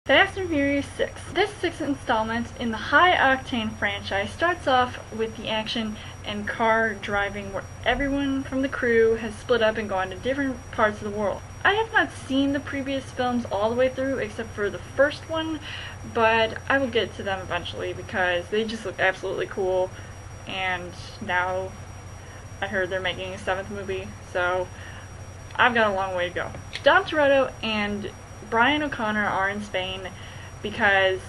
Fast and Furious 6. This sixth installment in the high-octane franchise starts off with the action and car driving where everyone from the crew has split up and gone to different parts of the world. I have not seen the previous films all the way through except for the first one, but I will get to them eventually because they just look absolutely cool, and now I heard they're making a 7th movie, so I've got a long way to go. Dom Toretto and Brian O'Connor are in Spain because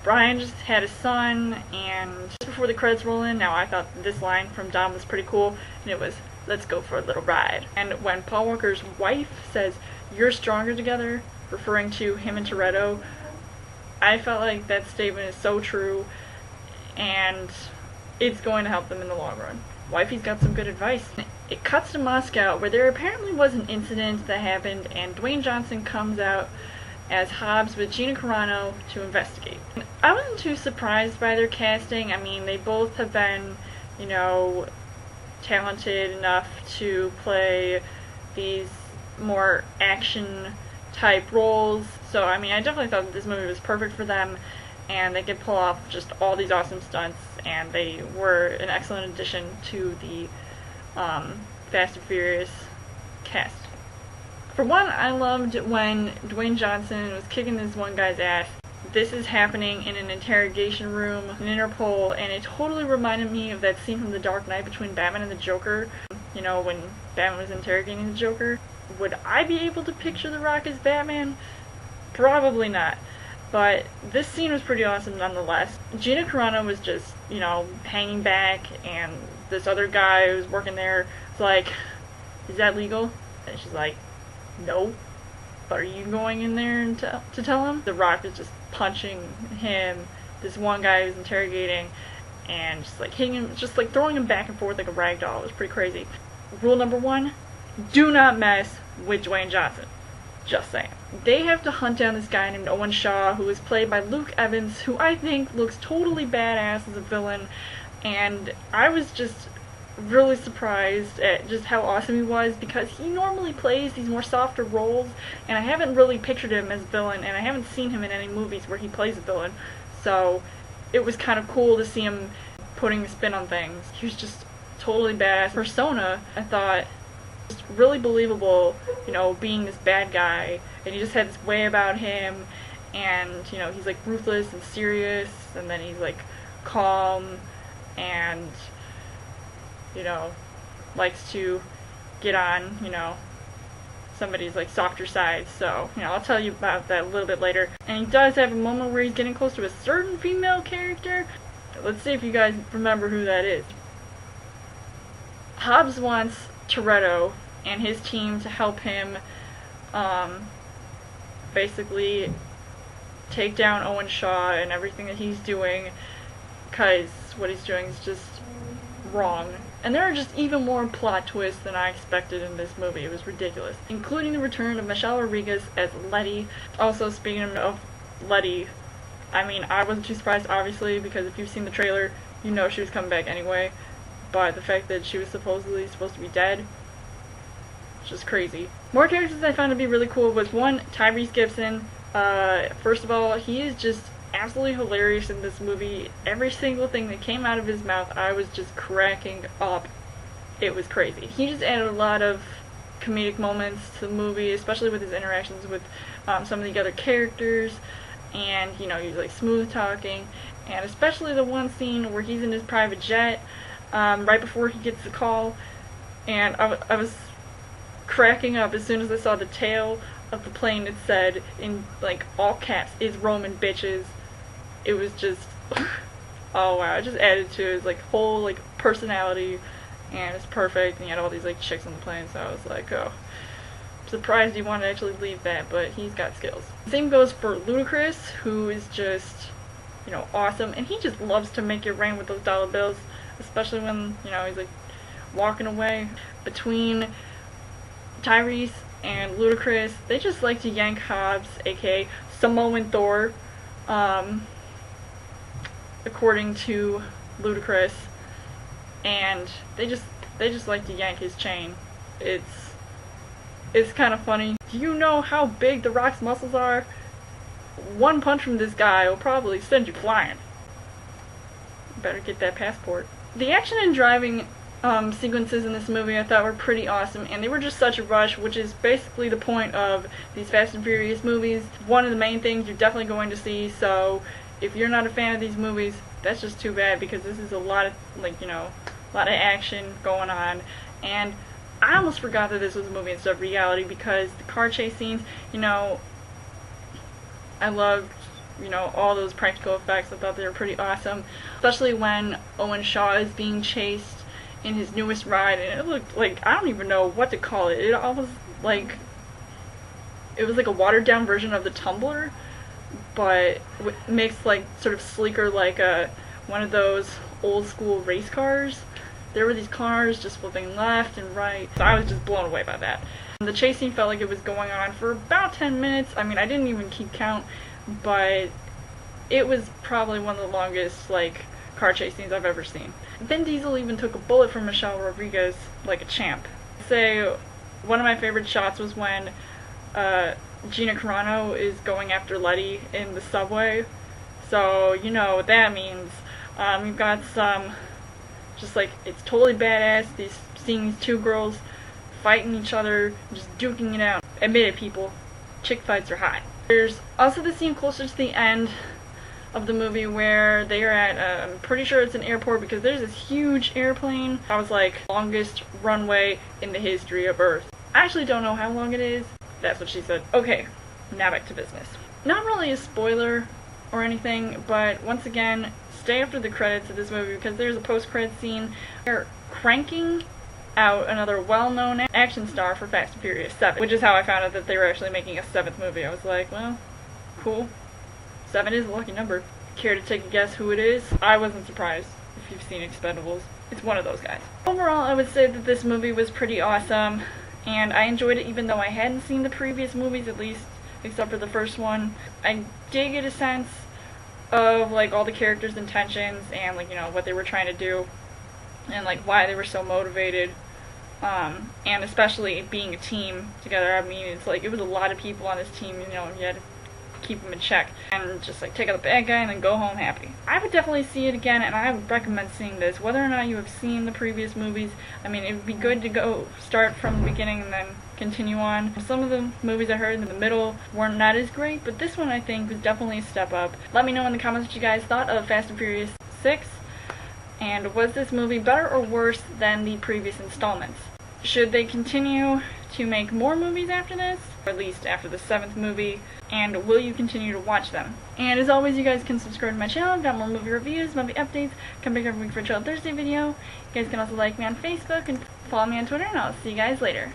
Brian just had a son, and just before the credits roll in, now I thought this line from Dom was pretty cool, and it was, "Let's go for a little ride." And when Paul Walker's wife says, "You're stronger together," referring to him and Toretto, I felt like that statement is so true, and it's going to help them in the long run. Wifey's got some good advice. It cuts to Moscow, where there apparently was an incident that happened, and Dwayne Johnson comes out as Hobbs with Gina Carano to investigate. I wasn't too surprised by their casting. I mean, they both have been, talented enough to play these more action-type roles. So, I mean, I definitely thought that this movie was perfect for them, and they could pull off just all these awesome stunts, and they were an excellent addition to the Fast and Furious cast. For one, I loved when Dwayne Johnson was kicking this one guy's ass. This is happening in an interrogation room in Interpol, and it totally reminded me of that scene from The Dark Knight between Batman and the Joker. When Batman was interrogating the Joker. Would I be able to picture The Rock as Batman? Probably not. But this scene was pretty awesome nonetheless. Gina Carano was just, hanging back, and this other guy who was working there was like, "Is that legal?" And she's like, "No." "But are you going in there and to tell him?" The Rock is just punching him, this one guy who's interrogating, and just like hitting him, just like throwing him back and forth like a rag doll. It was pretty crazy. Rule number 1, do not mess with Dwayne Johnson. Just saying. They have to hunt down this guy named Owen Shaw, who is played by Luke Evans, who I think looks totally badass as a villain, and I was just really surprised at just how awesome he was, because he normally plays these more softer roles, and I haven't really pictured him as a villain, and I haven't seen him in any movies where he plays a villain, so it was kind of cool to see him putting the spin on things. He was just totally badass. Persona, I thought, just really believable, being this bad guy, and he just had this way about him, and, he's like ruthless and serious, and then he's like calm, and, likes to get on, somebody's like softer side, so, I'll tell you about that a little bit later. And he does have a moment where he's getting close to a certain female character. Let's see if you guys remember who that is. Hobbs wants Toretto and his team to help him basically take down Owen Shaw and everything that he's doing, because what he's doing is just wrong. And there are just even more plot twists than I expected in this movie. It was ridiculous. Including the return of Michelle Rodriguez as Letty. Also, speaking of Letty, I mean, I wasn't too surprised, obviously, because if you've seen the trailer, you know she was coming back anyway. But the fact that she was supposedly supposed to be dead, it's just crazy. More characters I found to be really cool was one, Tyrese Gibson. First of all, he is just absolutely hilarious in this movie. Every single thing that came out of his mouth, I was just cracking up. It was crazy. He just added a lot of comedic moments to the movie, especially with his interactions with some of the other characters, and he was like smooth talking, and especially the one scene where he's in his private jet right before he gets the call, and I was cracking up as soon as I saw the tail of the plane. It said in like all caps, "Is Roman bitches." It was just oh wow, it just added to his like whole like personality, and it's perfect, and he had all these like chicks on the plane, so I was like, oh, I'm surprised he wanted to actually leave that, but he's got skills. Same goes for Ludacris, who is just awesome, and he just loves to make it rain with those dollar bills, especially when he's like walking away. Between Tyrese and Ludacris, they just like to yank Hobbs, aka Samoan Thor, according to Ludacris, and they just like to yank his chain. It's kind of funny. Do you know how big The Rock's muscles are? one punch from this guy will probably send you flying. Better get that passport. The action and driving sequences in this movie I thought were pretty awesome, and they were just such a rush, which is basically the point of these Fast and Furious movies. One of the main things you're definitely going to see, so if you're not a fan of these movies, that's just too bad, because this is a lot of, like, you know, a lot of action going on. And I almost forgot that this was a movie instead of reality, because the car chase scenes, you know, I loved, you know, all those practical effects. I thought they were pretty awesome, especially when Owen Shaw is being chased in his newest ride, and it looked like, I don't even know what to call it. It almost like, it was like a watered down version of the Tumbler, but makes like sort of sleeker, like one of those old school race cars. There were these cars just flipping left and right, so I was just blown away by that. The chase scene felt like it was going on for about 10 minutes. I mean, I didn't even keep count, but it was probably one of the longest, like, car chase scenes I've ever seen. Vin Diesel even took a bullet from Michelle Rodriguez like a champ. Say, one of my favorite shots was when Gina Carano is going after Letty in the subway. So, you know what that means. You've got some, just like, it's totally badass, seeing these two girls fighting each other, just duking it out. Admit it, people, chick fights are hot. There's also the scene closer to the end of the movie where they are at, I'm pretty sure it's an airport, because there's this huge airplane. I was like, longest runway in the history of Earth. I actually don't know how long it is. That's what she said. Okay, now back to business. Not really a spoiler or anything, but once again, stay after the credits of this movie, because there's a post-credit scene. They're cranking out another well-known action star for Fast and Furious 7, which is how I found out that they were actually making a 7th movie. I was like, well, cool. 7 is a lucky number. Care to take a guess who it is? I wasn't surprised if you've seen Expendables. It's one of those guys. Overall, I would say that this movie was pretty awesome, and I enjoyed it even though I hadn't seen the previous movies, at least except for the first one. I did get a sense of, like, all the characters' intentions and, like, you know, what they were trying to do and, like, why they were so motivated. And especially being a team together. I mean, it's like, it was a lot of people on this team, you know, you had to keep them in check and just like take out the bad guy and then go home happy. I would definitely see it again, and I would recommend seeing this whether or not you have seen the previous movies. I mean, it would be good to go start from the beginning and then continue on. Some of the movies I heard in the middle weren't not as great, but this one I think was definitely a step up. Let me know in the comments what you guys thought of Fast and Furious 6, and was this movie better or worse than the previous installments? Should they continue to make more movies after this, or at least after the 7th movie, and will you continue to watch them? And as always, you guys can subscribe to my channel. I've got more movie reviews, movie updates, come back every week for a Chill Thursday video. You guys can also like me on Facebook and follow me on Twitter, and I'll see you guys later.